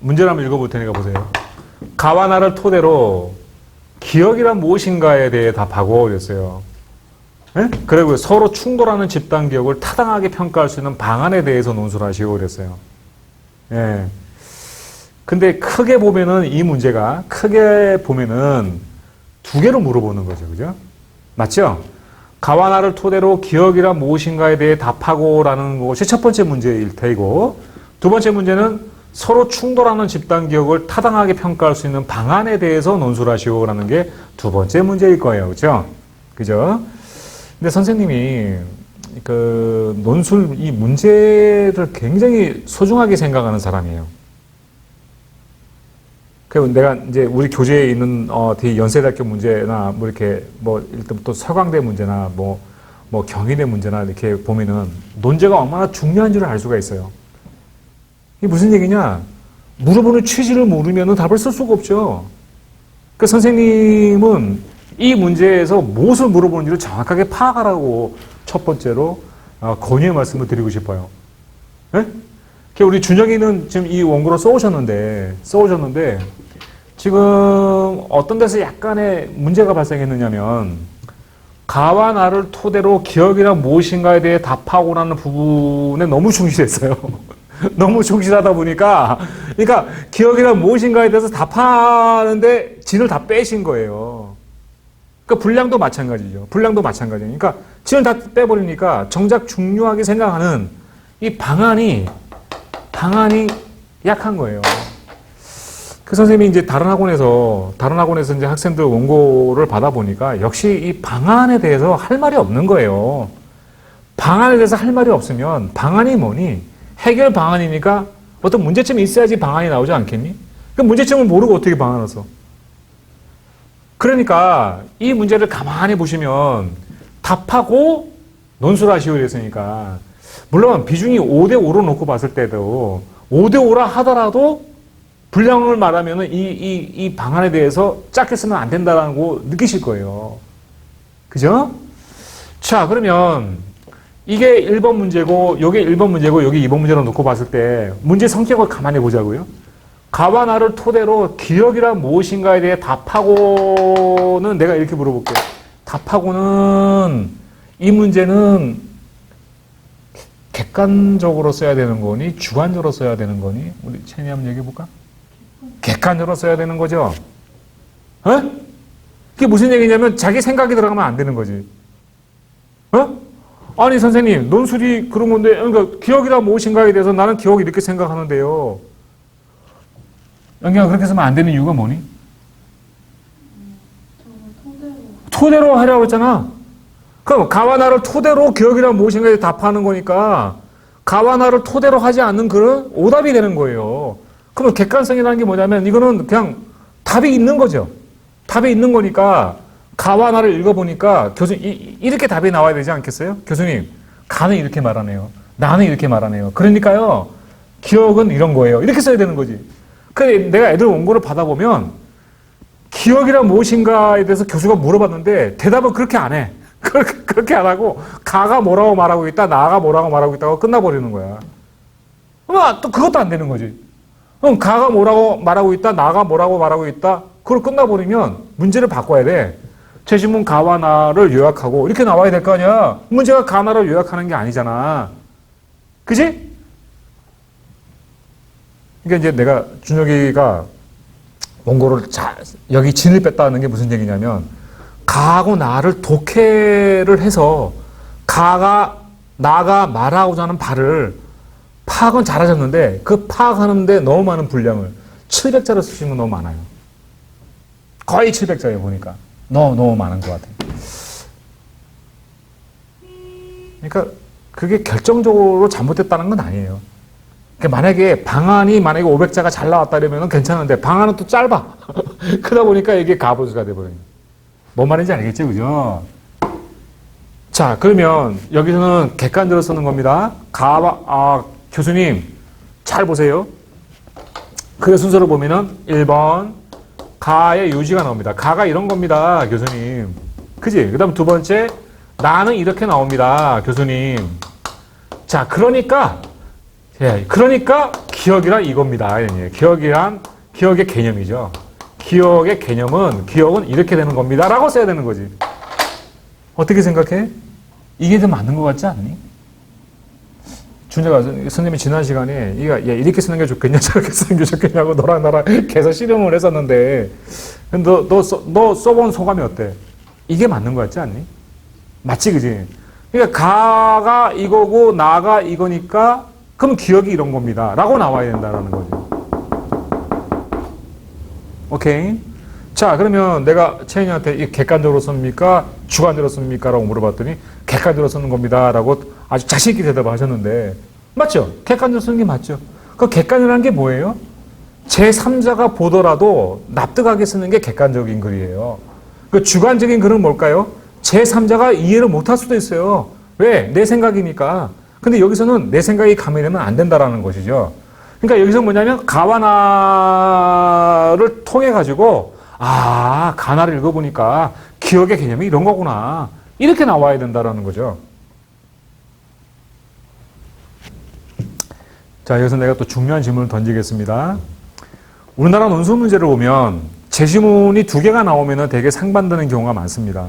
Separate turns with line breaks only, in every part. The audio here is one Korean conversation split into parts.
문제를 한번 읽어볼 테니까 보세요. 가와 나를 토대로 기억이란 무엇인가에 대해 답하고 그랬어요. 예? 그리고 서로 충돌하는 집단 기억을 타당하게 평가할 수 있는 방안에 대해서 논술을 하시고 그랬어요. 예. 근데 크게 보면은 이 문제가 크게 보면은 두 개로 물어보는 거죠. 그죠? 맞죠? 가와 나를 토대로 기억이란 무엇인가에 대해 답하고라는 것이 첫 번째 문제일 테고, 두 번째 문제는 서로 충돌하는 집단 기억을 타당하게 평가할 수 있는 방안에 대해서 논술을 하시오라는 게 두 번째 문제일 거예요. 그죠? 그죠? 근데 선생님이 그 논술 이 문제를 굉장히 소중하게 생각하는 사람이에요. 그리고 내가 이제 우리 교재에 있는 되게 연세대학교 문제나 뭐 이렇게 뭐 일단 또 서강대 문제나 뭐 경희대 문제나 이렇게 보면은 논제가 얼마나 중요한 줄을 알 수가 있어요. 이게 무슨 얘기냐? 물어보는 취지를 모르면은 답을 쓸 수가 없죠. 그 선생님은 이 문제에서 무엇을 물어보는지를 정확하게 파악하라고 첫 번째로 권유의 말씀을 드리고 싶어요. 네? 우리 준혁이는 지금 이 원고를 써오셨는데 지금 어떤 데서 약간의 문제가 발생했느냐면 가와 나를 토대로 기억이란 무엇인가에 대해 답하고라는 부분에 너무 충실했어요. 너무 충실하다 보니까 그러니까 기억이란 무엇인가에 대해서 답하는데 진을 다 빼신 거예요. 그러니까 분량도 마찬가지죠. 분량도 마찬가지예요. 그러니까 진을 다 빼버리니까 정작 중요하게 생각하는 이 방안이 약한 거예요. 그 선생님이 이제 다른 학원에서 이제 학생들 원고를 받아보니까 역시 이 방안에 대해서 할 말이 없는 거예요. 방안에 대해서 할 말이 없으면 방안이 뭐니? 해결 방안이니까 어떤 문제점이 있어야지 방안이 나오지 않겠니? 그 문제점을 모르고 어떻게 방안을 써? 그러니까 이 문제를 가만히 보시면 답하고 논술하시오 이랬으니까 물론 비중이 5대5로 놓고 봤을 때도 5대5라 하더라도 분량을 말하면 이 방안에 대해서 짧게 쓰면 안 된다고 느끼실 거예요. 그죠? 자, 그러면 이게 1번 문제고, 요게 1번 문제고, 여기 2번 문제로 놓고 봤을 때 문제 성격을 가만히 보자고요. 가와 나를 토대로 기억이란 무엇인가에 대해 답하고는 내가 이렇게 물어볼게요. 답하고는 이 문제는 객관적으로 써야 되는 거니 주관적으로 써야 되는 거니? 우리 채니 한번 얘기해 볼까? 객관적으로 써야 되는 거죠. 어? 그게 무슨 얘기냐면 자기 생각이 들어가면 안 되는 거지. 어? 아니 선생님 논술이 그런 건데 그러니까 기억이란 무엇인가에 대해서 나는 기억이 이렇게 생각하는데요. 영경아 그렇게 쓰면 안 되는 이유가 뭐니? 토대로 하라고 했잖아. 그럼 가와 나를 토대로 기억이란 무엇인가에 답하는 거니까 가와 나를 토대로 하지 않는 그런 오답이 되는 거예요. 그러면 객관성이라는 게 뭐냐면 이거는 그냥 답이 있는 거죠. 답이 있는 거니까 가와 나를 읽어보니까 교수님 이렇게 답이 나와야 되지 않겠어요? 교수님 가는 이렇게 말하네요. 나는 이렇게 말하네요. 그러니까요 기억은 이런 거예요. 이렇게 써야 되는 거지. 근데 내가 애들 원고를 받아보면 기억이란 무엇인가에 대해서 교수가 물어봤는데 대답은 그렇게 안 해. 그렇게 안 하고 가가 뭐라고 말하고 있다 나가 뭐라고 말하고 있다고 끝나버리는 거야. 그럼 또 그것도 안 되는 거지. 그럼 가가 뭐라고 말하고 있다 나가 뭐라고 말하고 있다 그걸 끝나버리면 문제를 바꿔야 돼. 제시문 가와 나를 요약하고 이렇게 나와야 될 거 아니야. 문제가 가 나를 요약하는 게 아니잖아. 그지? 그러니까 이제 내가 준혁이가 원고를 여기 진을 뺐다는 게 무슨 얘기냐면 가하고 나를 독해를 해서 가가 나가 말하고자 하는 바를 파악은 잘하셨는데 그 파악하는데 너무 많은 분량을 700자를 쓰신 건 너무 많아요. 거의 700자예요 보니까. 너무 많은 것 같아요. 그러니까 그게 결정적으로 잘못됐다는 건 아니에요. 그러니까 만약에 방안이 500자가 잘 나왔다 그러면 괜찮은데 방안은 또 짧아. 그러다 보니까 이게 가부수가 돼버려요. 뭔 말인지 알겠죠? 그죠? 자, 그러면 여기서는 객관적으로 쓰는 겁니다. 교수님, 잘 보세요. 그 순서를 보면은 1번, 가의 요지가 나옵니다. 가가 이런 겁니다, 교수님. 그지? 그 다음 두 번째, 나는 이렇게 나옵니다, 교수님. 자, 그러니까 기억이란 이겁니다. 기억의 개념이죠. 기억의 개념은, 기억은 이렇게 되는 겁니다. 라고 써야 되는 거지. 어떻게 생각해? 이게 더 맞는 것 같지 않니? 준재가 선생님이 지난 시간에 야, 이렇게 쓰는 게 좋겠냐 저렇게 쓰는 게 좋겠냐고 너랑 계속 씨름을 했었는데 너 써본 소감이 어때? 이게 맞는 것 같지 않니? 맞지 그지? 그러니까 가가 이거고 나가 이거니까 그럼 기억이 이런 겁니다 라고 나와야 된다는 거죠. 오케이. 자 그러면 내가 채인이한테 이 객관적으로 씁니까? 주관적으로 씁니까? 라고 물어봤더니 객관적으로 쓰는 겁니다 라고 아주 자신 있게 대답을 하셨는데 맞죠? 객관적으로 쓰는 게 맞죠? 그 객관이라는 게 뭐예요? 제3자가 보더라도 납득하게 쓰는 게 객관적인 글이에요. 그 주관적인 글은 뭘까요? 제3자가 이해를 못할 수도 있어요. 왜? 내 생각이니까. 근데 여기서는 내 생각이 가미되면 안 된다라는 것이죠. 그러니까 여기서 뭐냐면 가와 나를 통해 가지고 가나를 읽어보니까 기억의 개념이 이런 거구나. 이렇게 나와야 된다라는 거죠. 자, 여기서 내가 또 중요한 질문을 던지겠습니다. 우리나라 논술 문제를 보면 제시문이 2개가 나오면 되게 상반되는 경우가 많습니다.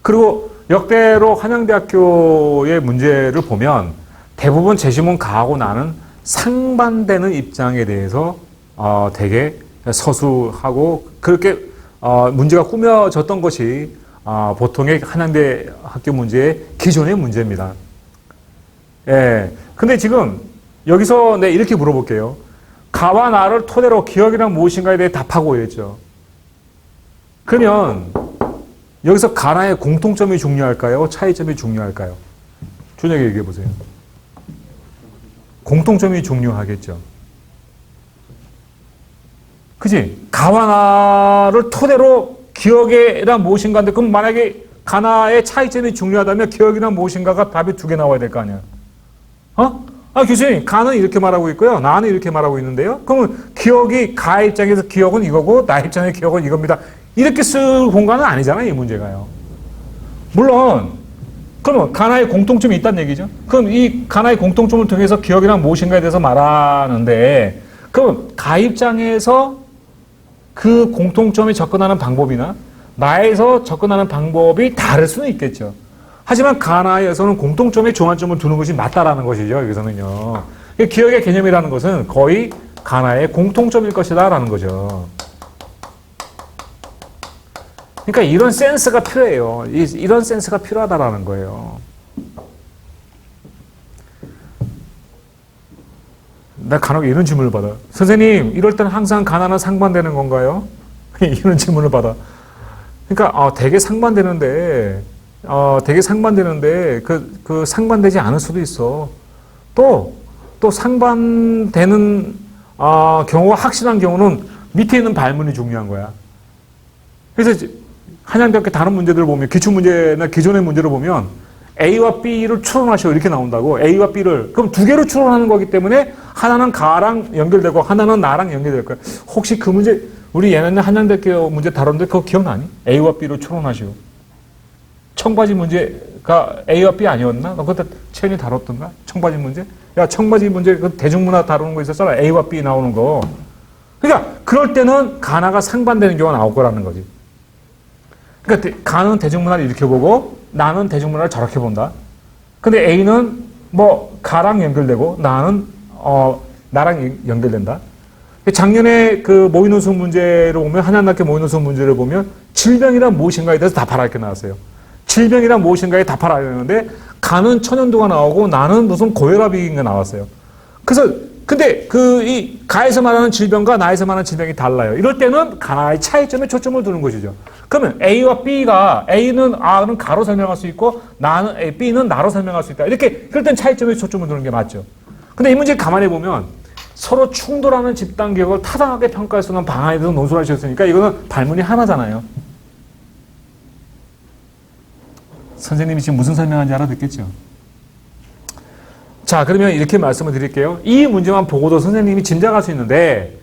그리고 역대로 한양대학교의 문제를 보면 대부분 제시문 가하고 나는 상반되는 입장에 대해서 되게 서술하고 그렇게 문제가 꾸며졌던 것이 보통의 한양대 학교 문제의 기존의 문제입니다. 예. 근데 지금 여기서 내가 이렇게 물어볼게요. 가와 나를 토대로 기억이란 무엇인가에 대해 답하고 이랬죠. 그러면 여기서 가나의 공통점이 중요할까요? 차이점이 중요할까요? 준혁이 얘기해 보세요. 공통점이 중요하겠죠. 그지? 가와 나를 토대로 기억이란 무엇인가인데 그럼 만약에 가나의 차이점이 중요하다면 기억이란 무엇인가가 답이 2개 나와야 될 거 아니야. 교수님, 가는 이렇게 말하고 있고요. 나는 이렇게 말하고 있는데요. 그러면 기억이 가의 입장에서 기억은 이거고 나의 입장에서 기억은 이겁니다. 이렇게 쓸 공간은 아니잖아요. 이 문제가요. 물론 그러면 가나의 공통점이 있다는 얘기죠. 그럼 이 가나의 공통점을 통해서 기억이란 무엇인가에 대해서 말하는데 그럼 가 입장에서 그 공통점에 접근하는 방법이나 나에서 접근하는 방법이 다를 수는 있겠죠. 하지만 가나에서는 공통점에 중앙점을 두는 것이 맞다라는 것이죠. 여기서는요. 기억의 개념이라는 것은 거의 가나의 공통점일 것이다라는 거죠. 그러니까 이런 센스가 필요해요. 이런 센스가 필요하다라는 거예요. 나 간혹 이런 질문을 받아. 선생님, 이럴 때는 항상 가나는 상반되는 건가요? 이런 질문을 받아. 그러니까 되게 상반되는데 그 상반되지 않을 수도 있어. 또 상반되는 경우가 확실한 경우는 밑에 있는 발문이 중요한 거야. 그래서 한양대학교 다른 문제들을 보면 기출문제나 기존의 문제를 보면 A와 B를 추론하시오 이렇게 나온다고. A와 B를 그럼 2개로 추론하는 거기 때문에 하나는 가랑 연결되고 하나는 나랑 연결될 거야. 혹시 그 문제 우리 예전에 한양대학교 문제 다뤘는데 그거 기억나니? A와 B로 추론하시오. 청바지 문제가 A와 B 아니었나? 너 그때 채연이 다뤘던가? 청바지 문제? 야, 청바지 문제 그 대중문화 다루는 거 있었잖아. A와 B 나오는 거. 그러니까 그럴 때는 가나가 상반되는 경우가 나올 거라는 거지. 그러니까 가는 대중문화를 이렇게 보고 나는 대중문화를 저렇게 본다. 근데 A는 뭐 가랑 연결되고 나는 나랑 연결된다. 작년에 그 모의논술 문제를 보면 한양대학교 모의논술 문제를 보면 질병이란 무엇인가에 대해서 답하라 이렇게 나왔어요. 질병이란 무엇인가에 답하라 했는데 가는 천연두가 나오고 나는 무슨 고혈압인가 나왔어요. 그래서 근데 이 가에서 말하는 질병과 나에서 말하는 질병이 달라요. 이럴 때는 가나의 차이점에 초점을 두는 것이죠. 그러면 A와 B가 A는 A는 가로 설명할 수 있고 B는 나로 설명할 수 있다. 이렇게 그럴 땐 차이점에 초점을 두는 게 맞죠. 근데 이 문제 가만히 보면 서로 충돌하는 집단 기억을 타당하게 평가할 수 있는 방안에 대해서 논술을 하셨으니까 이거는 발문이 하나잖아요. 선생님이 지금 무슨 설명하는지 알아듣겠죠? 자, 그러면 이렇게 말씀을 드릴게요. 이 문제만 보고도 선생님이 짐작할 수 있는데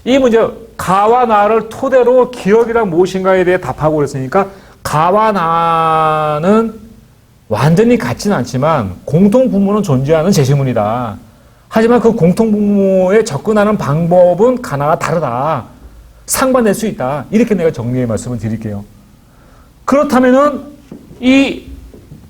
이 문제 가와 나를 토대로 기억이란 무엇인가에 대해 답하고 그랬으니까 가와 나는 완전히 같지는 않지만 공통 부문은 존재하는 제시문이다. 하지만 그 공통분모에 접근하는 방법은 가나가 다르다. 상반될 수 있다. 이렇게 내가 정리의 말씀을 드릴게요. 그렇다면은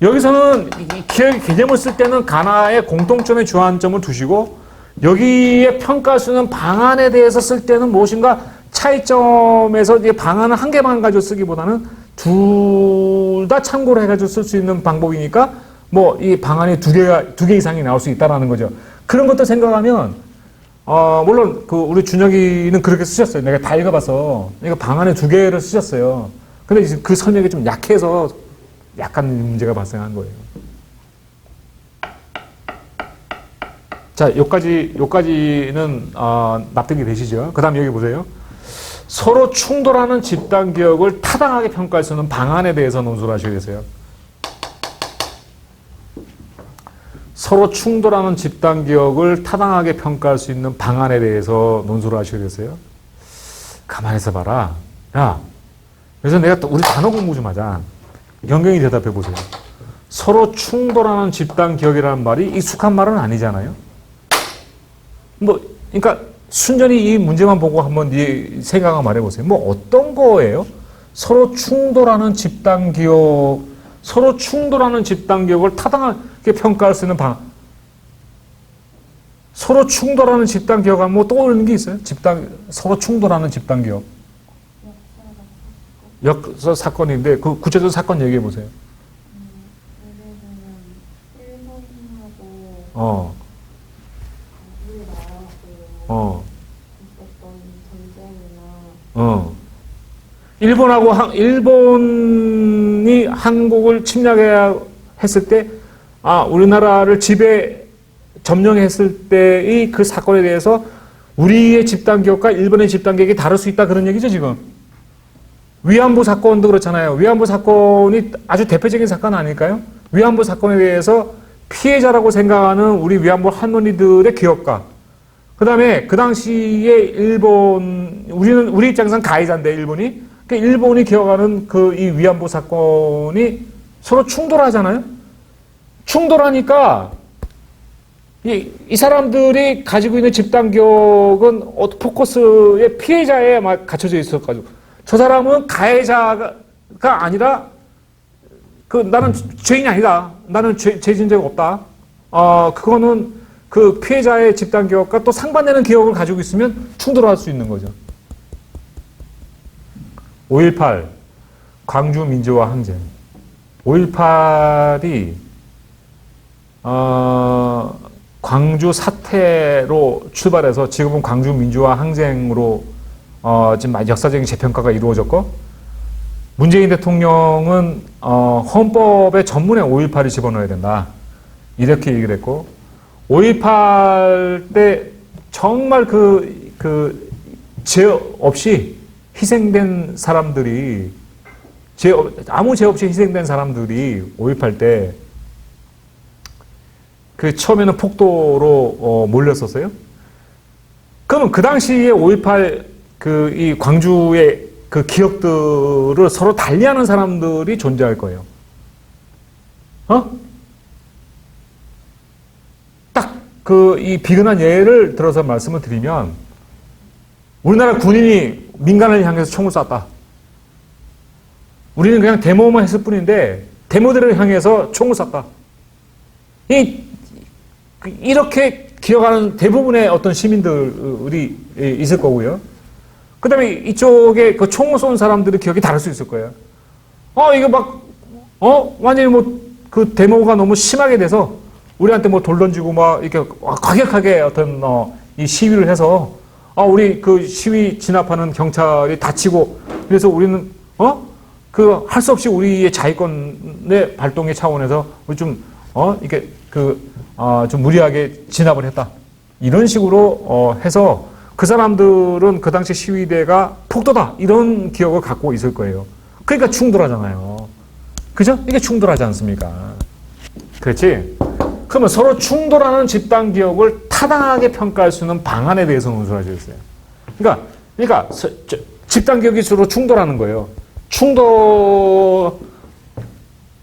여기서는 기억의 개념을 쓸 때는 가나의 공통점의 주안점을 두시고 여기에 평가수는 방안에 대해서 쓸 때는 무엇인가 차이점에서 방안을 한 개만 가지고 쓰기보다는 둘 다 참고로 해가지고 쓸 수 있는 방법이니까 뭐 이 방안이 두 개 이상이 나올 수 있다라는 거죠. 그런 것도 생각하면 물론 그 우리 준혁이는 그렇게 쓰셨어요. 내가 다 읽어봐서 이거 방안에 두 개를 쓰셨어요. 근데 이제 그 설명이 좀 약해서 약간 문제가 발생한 거예요. 자, 요까지는 납득이 되시죠? 그 다음 여기 보세요. 서로 충돌하는 집단 기억을 타당하게 평가할 수 있는 방안에 대해서 논술을 하셔야겠어요. 서로 충돌하는 집단 기억을 타당하게 평가할 수 있는 방안에 대해서 논술을 하셔야겠어요. 가만히 있어 봐라. 야, 그래서 내가 또 우리 단어 공부 좀 하자. 경경이 대답해 보세요. 서로 충돌하는 집단 기억이라는 말이 익숙한 말은 아니잖아요. 그러니까 순전히 이 문제만 보고 한번 네 생각을 말해보세요. 뭐 어떤 거예요? 서로 충돌하는 집단 기억을 타당하게 평가할 수 있는 서로 충돌하는 집단 기억 하면 뭐 떠오르는 게 있어요? 서로 충돌하는 집단 기억. 역사 사건인데 그 구체적인 사건 얘기해 보세요.
예를 들면 일본하고
어.
우리나라하고 있었던 전쟁이나
일본이 한국을 침략해야 했을 때 우리나라를 점령했을 때의 그 사건에 대해서 우리의 집단 기억과 일본의 집단 기억이 다를 수 있다 그런 얘기죠, 지금. 위안부 사건도 그렇잖아요. 위안부 사건이 아주 대표적인 사건 아닐까요? 위안부 사건에 대해서 피해자라고 생각하는 우리 위안부 할머니들의 기억과 그 다음에 그 당시에 우리 입장에서는 가해자인데 일본이 기억하는 이 위안부 사건이 서로 충돌하잖아요. 충돌하니까 이 사람들이 가지고 있는 집단 기억은 포커스의 피해자에 막 갇혀져 있어가지고 저 사람은 가해자가 아니라 나는 죄인이 아니다. 나는 죄진 적 없다. 그거는 그 피해자의 집단 기억과 또 상반되는 기억을 가지고 있으면 충돌할 수 있는 거죠. 5.18 광주 민주화 항쟁. 5.18이 광주 사태로 출발해서 지금은 광주 민주화 항쟁으로 지금 역사적인 재평가가 이루어졌고 문재인 대통령은 헌법의 전문에 5.18을 집어넣어야 된다. 이렇게 얘기를 했고 5.18 때 정말 죄 없이 희생된 사람들이 아무 죄 없이 희생된 사람들이 5.18 때 처음에는 폭도로 몰렸었어요. 그러면 그 당시에 5.18 이 광주의 그 기억들을 서로 달리하는 사람들이 존재할 거예요. 딱 이 비근한 예를 들어서 말씀을 드리면 우리나라 군인이 민간을 향해서 총을 쐈다. 우리는 그냥 데모만 했을 뿐인데 데모들을 향해서 총을 쐈다. 이렇게 기억하는 대부분의 어떤 시민들이 있을 거고요. 그 다음에 이쪽에 그 총을 쏜 사람들의 기억이 다를 수 있을 거예요. 이거 완전히 그 데모가 너무 심하게 돼서 우리한테 돌 던지고 이렇게 과격하게 어떤 이 시위를 해서 우리 그 시위 진압하는 경찰이 다치고 그래서 우리는 할 수 없이 우리의 자위권의 발동의 차원에서 우리 좀 이렇게 좀 무리하게 진압을 했다. 이런 식으로 해서 그 사람들은 그 당시 시위대가 폭도다 이런 기억을 갖고 있을 거예요. 그러니까 충돌하잖아요. 그죠? 이게 충돌하지 않습니까? 그렇지? 그러면 서로 충돌하는 집단 기억을 타당하게 평가할 수 있는 방안에 대해서 논술하셨어요. 그러니까 집단 기억이 서로 충돌하는 거예요.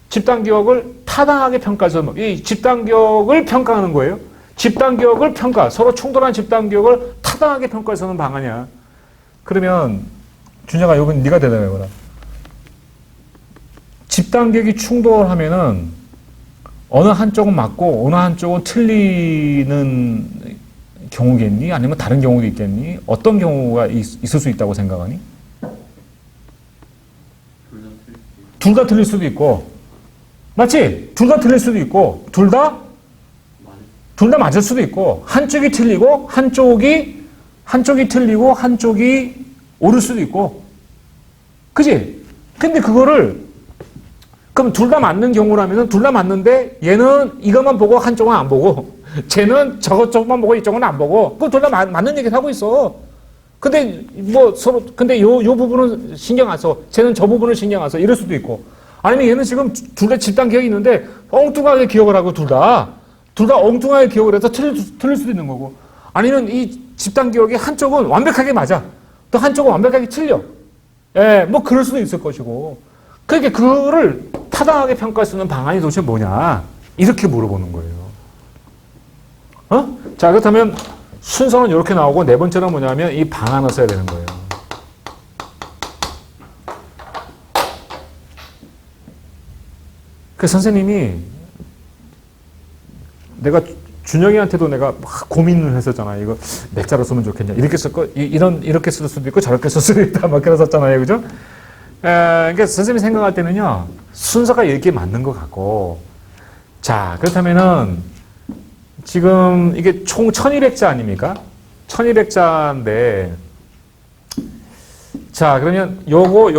집단 기억을 타당하게 평가할 수 있는 이 집단 기억을 평가하는 거예요. 집단기억을 서로 충돌한 집단기억을 타당하게 평가해서 하는 방안이야. 그러면 준혁아, 이건 네가 대답해봐라. 집단기억이 충돌하면은 어느 한쪽은 맞고 어느 한쪽은 틀리는 경우겠니? 아니면 다른 경우도 있겠니? 어떤 경우가 있을 수 있다고 생각하니? 둘 다 틀릴 수도 있고, 맞지? 둘 다 틀릴 수도 있고, 둘 다 맞을 수도 있고, 한쪽이 틀리고 한쪽이 틀리고 한쪽이 옳을 수도 있고, 그지? 근데 그거를 그럼 둘 다 맞는 경우라면 둘 다 맞는데 얘는 이것만 보고 한쪽은 안 보고 쟤는 저것만 보고 이쪽은 안 보고 그럼 둘 다 맞는 얘기를 하고 있어. 근데 뭐 서로 근데 요 부분은 신경 안 써. 쟤는 저 부분을 신경 안 써. 이럴 수도 있고. 아니면 얘는 지금 둘 다 집단 기억이 있는데 엉뚱하게 기억을 하고 둘 다 엉뚱하게 기억을 해서 틀릴 수도 있는 거고. 아니면 이 집단 기억이 한쪽은 완벽하게 맞아. 또 한쪽은 완벽하게 틀려. 예, 뭐 그럴 수도 있을 것이고. 그러니까 그거를 타당하게 평가할 수 있는 방안이 도대체 뭐냐? 이렇게 물어보는 거예요. 자, 그렇다면 순서는 이렇게 나오고 네 번째는 뭐냐면 이 방안을 써야 되는 거예요. 그 선생님이 내가 준영이한테도 내가 막 고민을 했었잖아. 이거 맥자로 쓰면 좋겠냐. 이렇게 쓸 거, 이렇게 쓸 수도 있고 저렇게 쓸 수도 있다. 막 그랬었잖아요. 그죠? 그러니까 선생님이 생각할 때는요, 순서가 이렇게 맞는 것 같고, 자, 그렇다면은, 지금 이게 총 1200자 아닙니까? 1200자인데, 자, 그러면 요거,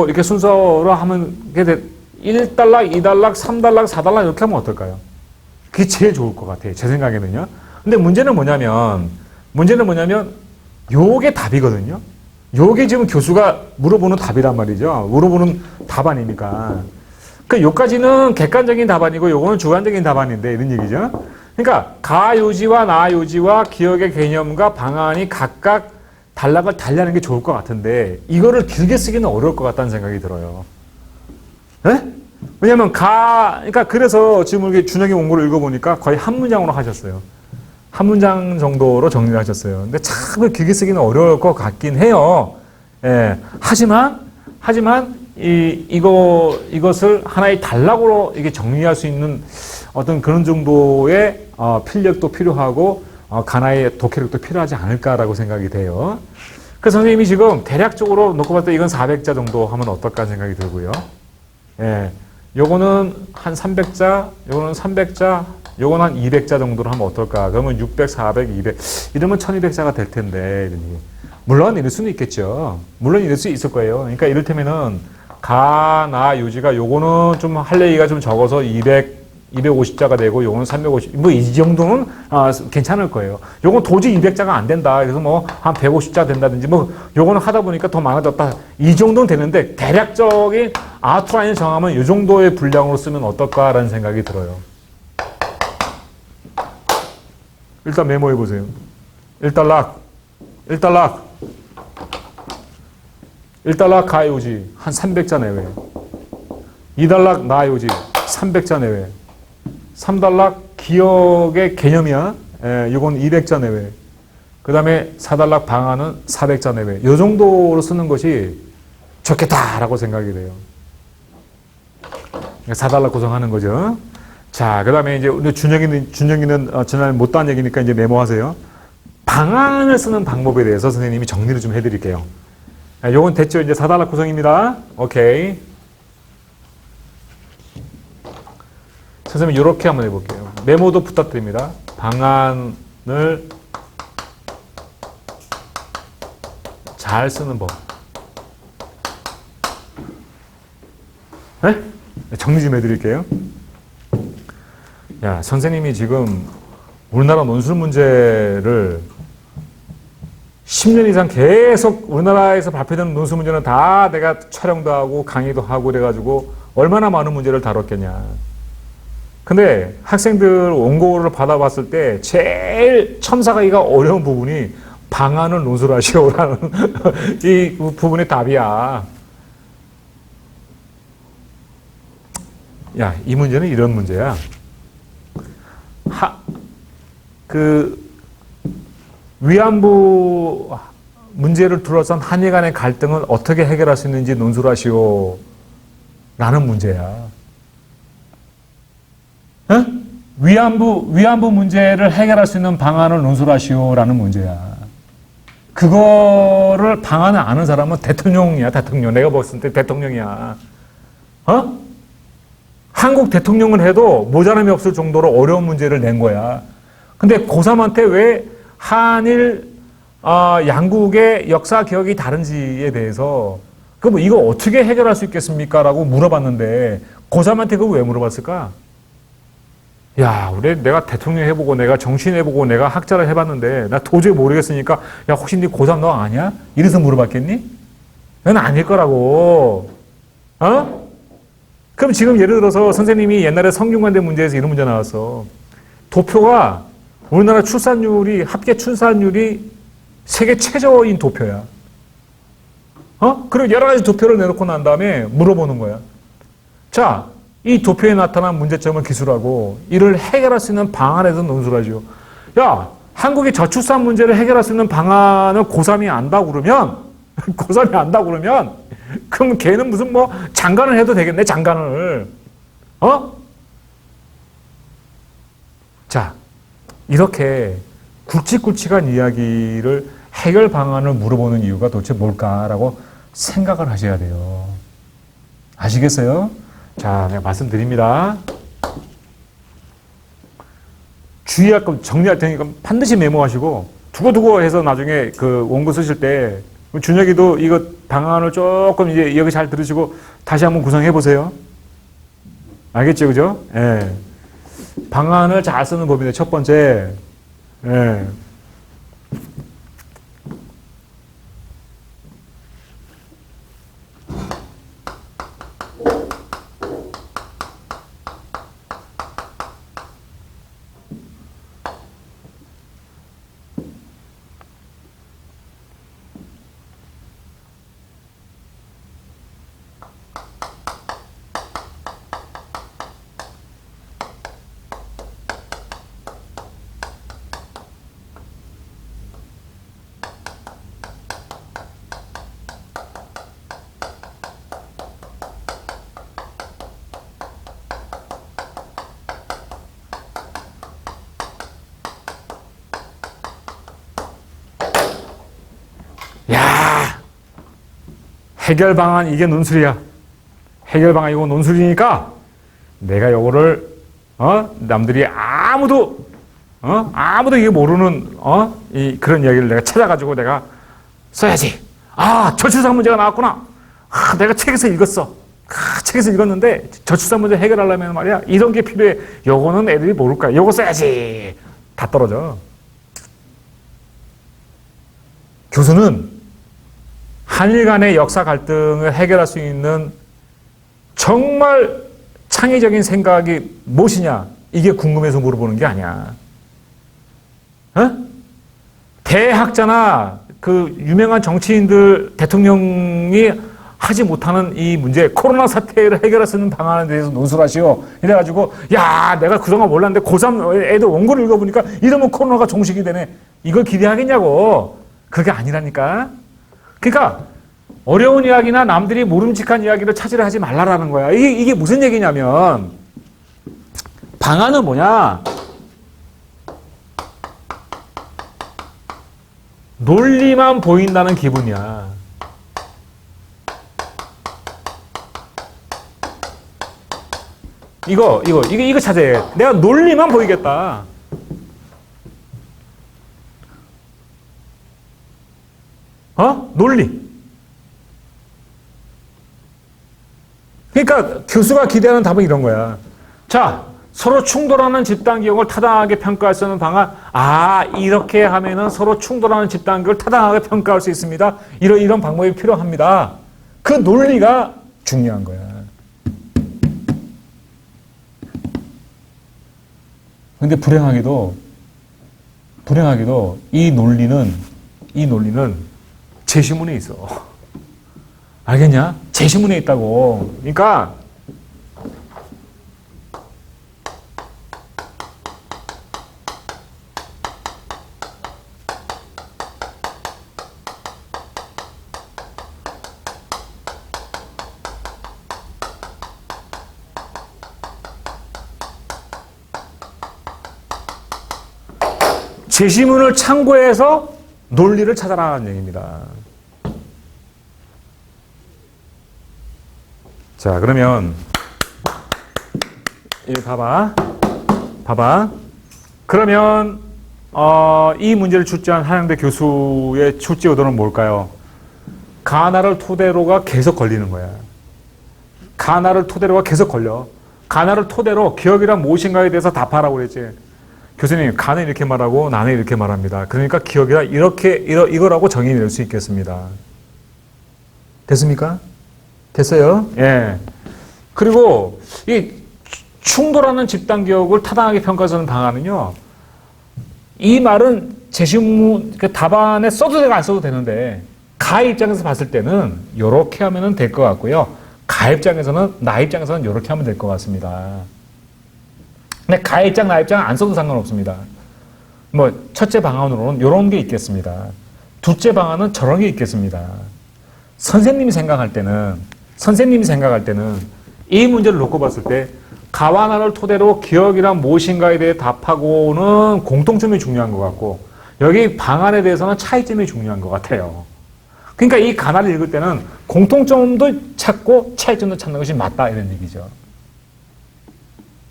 이렇게 순서로 하면, 1달락, 2달락, 3달락, 4달락 이렇게 하면 어떨까요? 그게 제일 좋을 것 같아요. 제 생각에는요. 근데 문제는 뭐냐면, 요게 답이거든요. 요게 지금 교수가 물어보는 답이란 말이죠. 물어보는 답안이니까. 그 요까지는 객관적인 답안이고 요거는 주관적인 답안인데 이런 얘기죠. 그러니까 가요지와 나요지와 기억의 개념과 방안이 각각 단락을 달리하는 게 좋을 것 같은데 이거를 길게 쓰기는 어려울 것 같다는 생각이 들어요. 네? 왜냐면 그러니까 그래서 지금 이렇게 준혁이 원고를 읽어보니까 거의 한 문장으로 하셨어요. 한 문장 정도로 정리를 하셨어요. 근데 참 길게 쓰기는 어려울 것 같긴 해요. 예. 하지만 이것을 하나의 단락으로 이게 정리할 수 있는 어떤 그런 정도의 필력도 필요하고 가나의 독해력도 필요하지 않을까라고 생각이 돼요. 그래서 선생님이 지금 대략적으로 놓고 봤을 때 이건 400자 정도 하면 어떨까 생각이 들고요. 예. 요거는 한 300자, 요거는 300자, 요건 한 200자 정도로 하면 어떨까? 그러면 600, 400, 200 이러면 1200자가 될 텐데 물론 이럴 수는 있겠죠. 물론 이럴 수 있을 거예요. 그러니까 이를테면은 가, 나, 요지가 요거는 좀 할 얘기가 좀 적어서 250자가 되고 요거는 350, 뭐 이 정도는 괜찮을 거예요. 요건 도저히 200자가 안 된다. 그래서 뭐 한 150자 된다든지 뭐 요거는 하다 보니까 더 많아졌다. 이 정도는 되는데 대략적인 아웃라인을 정하면 이 정도의 분량으로 쓰면 어떨까라는 생각이 들어요. 일단 메모해 보세요. 1달락 가요지 한 300자 내외. 2달락 나요지 300자 내외. 3달락 기억의 개념이야. 이건 200자 내외. 그 다음에 4달락 방안은 400자 내외. 이 정도로 쓰는 것이 좋겠다라고 생각이 돼요. 4달락 구성하는 거죠. 자, 그 다음에 이제 준영이는 지난해 못한 얘기니까 이제 메모하세요. 방안을 쓰는 방법에 대해서 선생님이 정리를 좀 해드릴게요. 요건 됐죠? 이제 4달락 구성입니다. 오케이. 선생님 이렇게 한번 해볼게요. 메모도 부탁드립니다. 방안을 잘 쓰는 법. 네? 정리 좀 해드릴게요. 야, 선생님이 지금 우리나라 논술 문제를 10년 이상 계속 우리나라에서 발표되는 논술 문제는 다 내가 촬영도 하고 강의도 하고 그래가지고 얼마나 많은 문제를 다뤘겠냐. 근데 학생들 원고를 받아봤을 때 제일 첨삭하기가 어려운 부분이 방안을 논술하시오라는 이 부분의 답이야. 야, 이 문제는 이런 문제야. 그 위안부 문제를 둘러싼 한일 간의 갈등을 어떻게 해결할 수 있는지 논술을 하시오. 라는 문제야. 응? 위안부 문제를 해결할 수 있는 방안을 논술하시오. 라는 문제야. 그거를 방안을 아는 사람은 대통령이야, 대통령. 내가 봤을 때 대통령이야. 어? 한국 대통령을 해도 모자람이 없을 정도로 어려운 문제를 낸 거야. 근데 고3한테 왜 한일 양국의 역사 기억이 다른지에 대해서 그럼 이거 어떻게 해결할 수 있겠습니까? 라고 물어봤는데 고3한테 그거 왜 물어봤을까? 야, 내가 대통령 해보고 내가 정치인 해보고 내가 학자를 해봤는데 나 도저히 모르겠으니까 야, 혹시 네 고3 너 아냐? 이래서 물어봤겠니? 넌 아닐 거라고. 어? 그럼 지금 예를 들어서 선생님이 옛날에 성균관대 문제에서 이런 문제 나왔어. 도표가 우리나라 출산율이 합계 출산율이 세계 최저인 도표야. 그리고 여러 가지 도표를 내놓고 난 다음에 물어보는 거야. 자, 이 도표에 나타난 문제점을 기술하고 이를 해결할 수 있는 방안에 대해서 논술하죠. 야, 한국의 저출산 문제를 해결할 수 있는 방안을 고3이 안다고 그러면 고3이 안다고 그러면 그럼 걔는 무슨 뭐 장관을 해도 되겠네, 장관을. 자, 이렇게 굵직굵직한 이야기를 해결 방안을 물어보는 이유가 도대체 뭘까라고 생각을 하셔야 돼요. 아시겠어요? 자, 내가 말씀드립니다. 주의할 거 정리할 테니까 반드시 메모하시고 두고두고 해서 나중에 그 원고 쓰실 때 준혁이도 이거 방안을 조금 이제 여기 잘 들으시고 다시 한번 구성해 보세요. 알겠죠, 그죠? 예. 방안을 잘 쓰는 법인데 첫 번째, 예. 야, 해결 방안 이게 논술이야. 해결 방안 이거 논술이니까 내가 요거를 남들이 아무도 이게 모르는 이 그런 이야기를 내가 찾아가지고 내가 써야지. 아, 저출산 문제가 나왔구나. 아, 내가 책에서 읽었어. 아, 책에서 읽었는데 저출산 문제 해결하려면 말이야 이런 게 필요해. 요거는 애들이 모를 거야. 요거 써야지. 다 떨어져. 교수는 한일 간의 역사 갈등을 해결할 수 있는 정말 창의적인 생각이 무엇이냐? 이게 궁금해서 물어보는 게 아니야. 대학자나 그 유명한 정치인들, 대통령이 하지 못하는 이 문제, 코로나 사태를 해결할 수 있는 방안에 대해서 논술하시오. 이래가지고, 야, 내가 그동안 몰랐는데 고3 애들 원고를 읽어보니까 이러면 코로나가 종식이 되네. 이걸 기대하겠냐고. 그게 아니라니까. 그러니까 어려운 이야기나 남들이 모름직한 이야기를 찾으려 하지 말라라는 거야. 이게 무슨 얘기냐면 방안은 뭐냐? 논리만 보인다는 기분이야. 이거 찾아야 해. 내가 논리만 보이겠다. 논리. 그러니까 교수가 기대하는 답은 이런 거야. 자, 서로 충돌하는 집단 기억을 타당하게 평가할 수 있는 방안. 아, 이렇게 하면은 서로 충돌하는 집단 기억을 타당하게 평가할 수 있습니다. 이런 방법이 필요합니다. 그 논리가 중요한 거야. 근데 불행하게도 이 논리는 제시문에 있어. 알겠냐? 제시문에 있다고. 그러니까 제시문을 참고해서 논리를 찾아라는 얘기입니다. 자, 그러면 여기 봐봐. 그러면 이 문제를 출제한 한양대 교수의 출제 의도는 뭘까요? 가나를 토대로가 계속 걸리는 거야. 가나를 토대로가 계속 걸려. 가나를 토대로 기억이란 무엇인가에 대해서 답하라고 그랬지. 교수님, 가는 이렇게 말하고 나는 이렇게 말합니다. 그러니까 기억이라 이거라고 정의 내릴 수 있겠습니다. 됐습니까? 됐어요? 예. 그리고 이 충돌하는 집단 기억을 타당하게 평가하는 방안은요. 이 말은 제시문 답안에 써도 되고 안 써도 되는데 가 입장에서 봤을 때는 이렇게 하면 될 것 같고요. 가 입장에서는 나 입장에서는 이렇게 하면 될 것 같습니다. 근데 가 입장 나 입장 안 써도 상관없습니다. 뭐 첫째 방안으로는 이런 게 있겠습니다. 둘째 방안은 저런 게 있겠습니다. 선생님이 생각할 때는 이 문제를 놓고 봤을 때 가와 나를 토대로 기억이란 무엇인가에 대해 답하고는 공통점이 중요한 것 같고 여기 방안에 대해서는 차이점이 중요한 것 같아요. 그러니까 이 가나를 읽을 때는 공통점도 찾고 차이점도 찾는 것이 맞다 이런 얘기죠.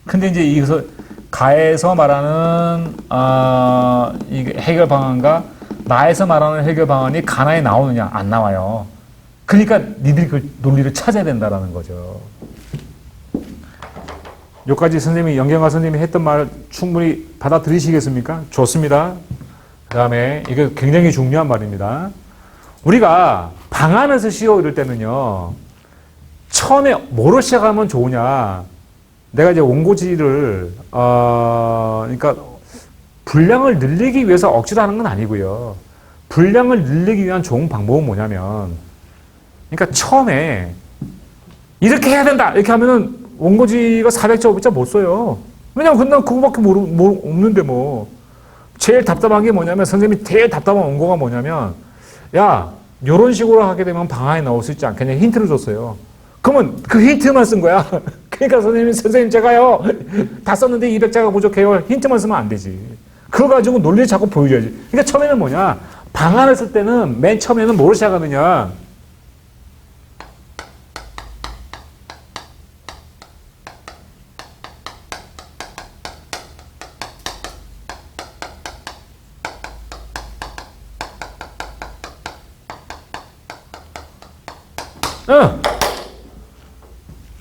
근데 이제 이것을 가에서 말하는 이 해결 방안과 나에서 말하는 해결 방안이 가나에 나오느냐 안 나와요. 그러니까 니들이 그 논리를 찾아야 된다라는 거죠. 여기까지 선생님이 영경화 선생님이 했던 말 충분히 받아들이시겠습니까? 좋습니다. 그 다음에 이게 굉장히 중요한 말입니다. 우리가 방안에서 시어 이럴 때는요. 처음에 뭐로 시작하면 좋으냐. 내가 이제 원고지를 그러니까 분량을 늘리기 위해서 억지로 하는 건 아니고요. 분량을 늘리기 위한 좋은 방법은 뭐냐면 그러니까 처음에 이렇게 해야 된다 이렇게 하면은 원고지가 400자 500자 못 써요. 왜냐면 그냥 그거밖에 없는데 뭐. 제일 답답한 게 뭐냐면 선생님이 제일 답답한 원고가 뭐냐면 야 요런 식으로 하게 되면 방안에 나올 수 있지 않겠냐 힌트를 줬어요. 그러면 그 힌트만 쓴 거야. 그러니까 선생님 제가요 다 썼는데 200자가 부족해요. 힌트만 쓰면 안 되지. 그거 가지고 논리를 자꾸 보여줘야지. 그러니까 처음에는 뭐냐 방안을 쓸 때는 맨 처음에는 뭐로 시작하느냐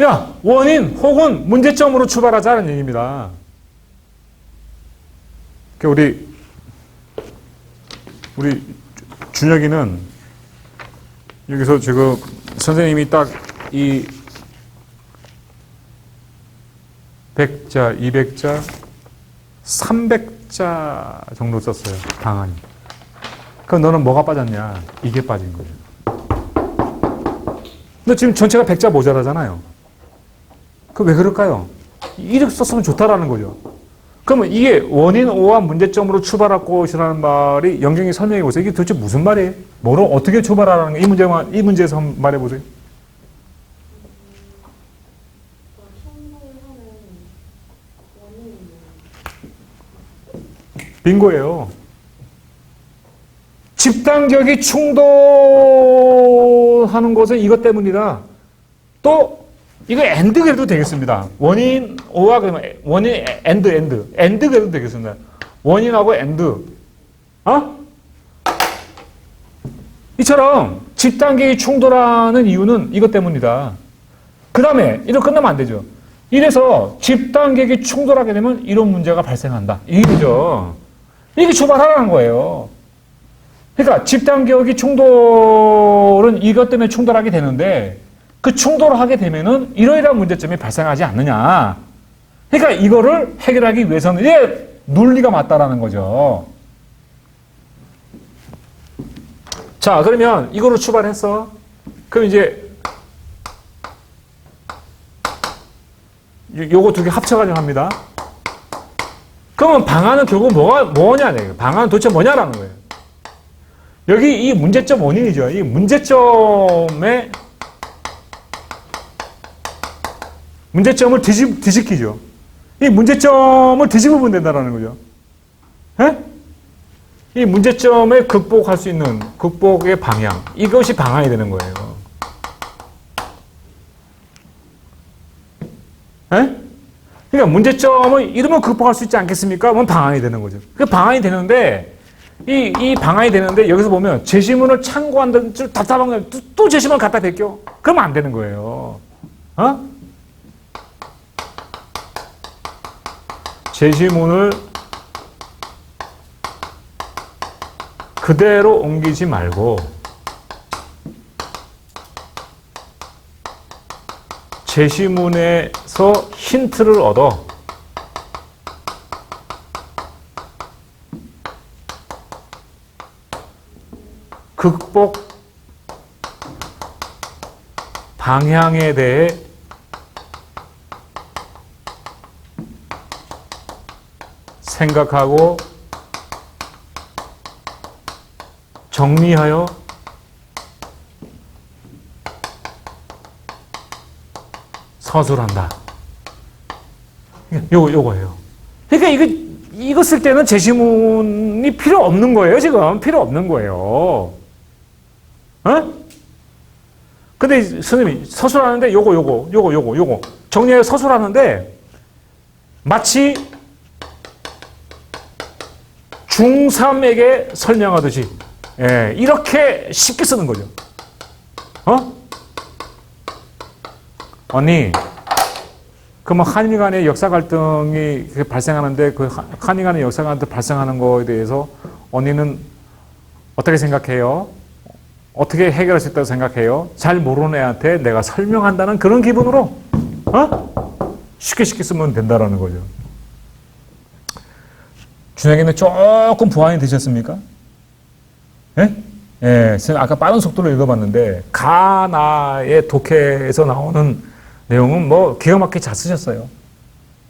야, 원인 혹은 문제점으로 출발하자는 얘기입니다. 우리 준혁이는 여기서 지금 선생님이 딱 이 100자, 200자, 300자 정도 썼어요. 방안이. 그럼 너는 뭐가 빠졌냐? 이게 빠진 거예요. 너 지금 전체가 100자 모자라잖아요. 그 왜 그럴까요? 이렇게 썼으면 좋다라는 거죠. 그러면 이게 원인 O와 문제점으로 출발할 것이라는 말이 영경이 설명해 보세요. 이게 도대체 무슨 말이에요? 뭐로 어떻게 출발하라는 거예요? 이 문제에서 한번 말해 보세요. 빙고예요. 집단격이 충돌하는 것은 이것 때문이다. 또 이거 엔드 그래도 되겠습니다. 원인 O와 그러면 원인 엔드 그래도 되겠습니다. 원인하고 엔드. 이처럼 집단계획이 충돌하는 이유는 이것 때문이다. 그 다음에 이렇게 끝나면 안 되죠. 이래서 집단계획이 충돌하게 되면 이런 문제가 발생한다. 이거죠. 이게 출발하라는 거예요. 그러니까 집단계획이 충돌은 이것 때문에 충돌하게 되는데 그 충돌을 하게 되면은 이러이러한 문제점이 발생하지 않느냐. 그러니까 이거를 해결하기 위해서는 이게 논리가 맞다라는 거죠. 자, 그러면 이거로 출발했어. 그럼 이제 요거 두 개 합쳐가지고 합니다. 그러면 방안은 결국 뭐냐? 방안은 도대체 뭐냐라는 거예요. 여기 이 문제점 원인이죠. 이 문제점을 뒤집히죠. 이 문제점을 뒤집으면 된다는 거죠. 에? 이 문제점을 극복할 수 있는 극복의 방향, 이것이 방안이 되는 거예요. 에? 그러니까 문제점을 이러면 극복할 수 있지 않겠습니까? 그럼 방안이 되는 거죠. 그 방안이 되는데 이 방안이 되는데 여기서 보면 제시문을 참고한다는 줄 답답한 거예요. 또 제시문을 갖다 베껴. 그러면 안 되는 거예요. 어? 제시문을 그대로 옮기지 말고 제시문에서 힌트를 얻어 극복 방향에 대해 생각하고 정리하여 서술한다. 요거예요. 그러니까 이거 쓸 때는 제시문이 필요 없는 거예요, 지금. 필요 없는 거예요. 어? 근데 선생님이 서술하는데 요거. 정리해서 서술하는데 마치 중3에게 설명하듯이 예, 이렇게 쉽게 쓰는 거죠. 어? 언니, 그 뭐 한일 간의 역사 갈등이 발생하는데 그 한일 간의 역사 갈등 발생하는 거에 대해서 언니는 어떻게 생각해요? 어떻게 해결할 수 있다고 생각해요? 잘 모르는 애한테 내가 설명한다는 그런 기분으로 어? 쉽게 쓰면 된다라는 거죠. 준혁이는 조금 보완이 되셨습니까? 예? 예, 아까 빠른 속도로 읽어봤는데 가나의 독해에서 나오는 내용은 뭐 기가 막히게 잘 쓰셨어요.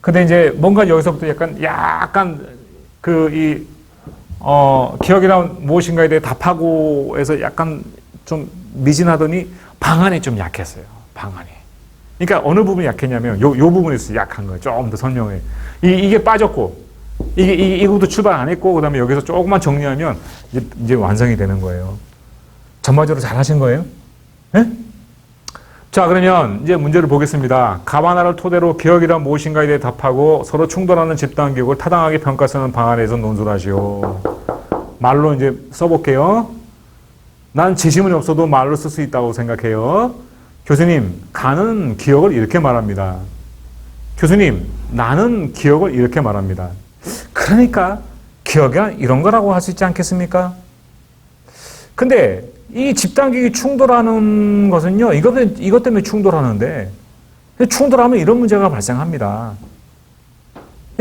근데 이제 뭔가 여기서부터 약간 기억이란 무엇인가에 대해 답하고 해서 약간 좀 미진하더니 방안이 좀 약했어요. 방안이. 그러니까 어느 부분이 약했냐면 요 부분에서 약한 거예요. 조금 더 설명해. 이게 빠졌고 이것도 출발 안 했고 그다음에 여기서 조금만 정리하면 이제 완성이 되는 거예요. 전반적으로 잘 하신 거예요? 네? 자, 그러면 이제 문제를 보겠습니다. 가바나를 토대로 기억이란 무엇인가에 대해 답하고 서로 충돌하는 집단 기억을 타당하게 평가하는 방안에서 논술하시오. 말로 이제 써볼게요. 난 제시문이 없어도 말로 쓸 수 있다고 생각해요. 교수님, 가는 기억을 이렇게 말합니다. 교수님, 나는 기억을 이렇게 말합니다. 그러니까 기억이 이런 거라고 할 수 있지 않겠습니까? 근데 이 집단기억이 충돌하는 것은요, 이것 때문에 충돌하는데, 충돌하면 이런 문제가 발생합니다.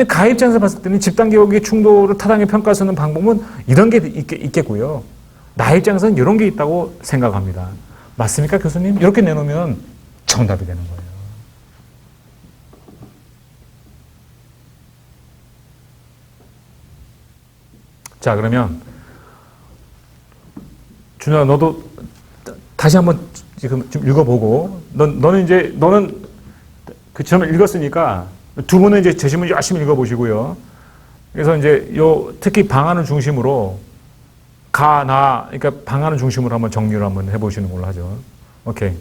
가 입장에서 봤을 때는 집단기억의 충돌을 타당하게 평가할 수 있는 방법은 이런 게 있겠고요. 나 입장에서는 이런 게 있다고 생각합니다. 맞습니까, 교수님? 이렇게 내놓으면 정답이 되는 거예요. 자, 그러면 준호야, 너도 다시 한번 지금 좀 읽어보고, 너는 그 점을 읽었으니까 두 분은 이제 제시문 열심히 읽어보시고요. 그래서 이제 특히 방안을 중심으로 그러니까 방안을 중심으로 한번 정리를 한번 해보시는 걸로 하죠. 오케이.